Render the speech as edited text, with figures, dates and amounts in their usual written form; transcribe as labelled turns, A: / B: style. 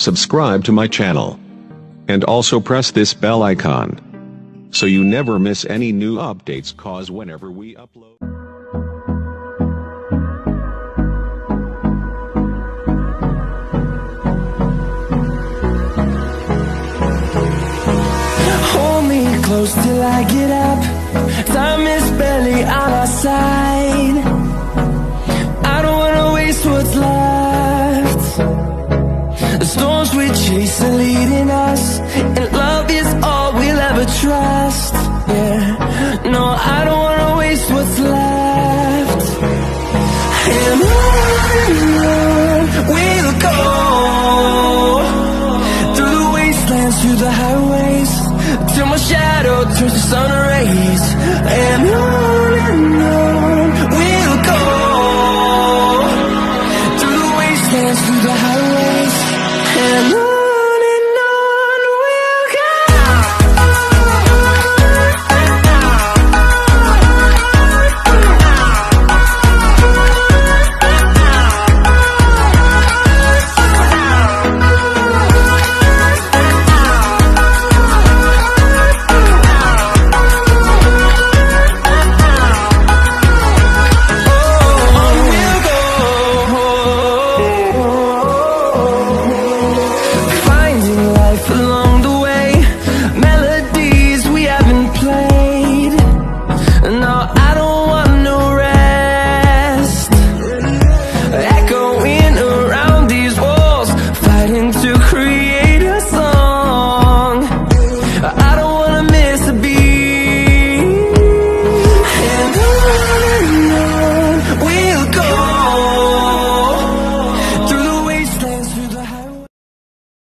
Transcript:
A: subscribe to my channel, and also press this bell icon so you never miss any new updates, cause whenever we upload.
B: Hold me close till I get up. Time is barely on our side. I don't wanna waste what's left. The storms we chase are leading us, and love is all we'll ever trust. Yeah, no, I don't wanna waste what's left. And on we'll go, through the wastelands, through the highways, till my shadow turns to sun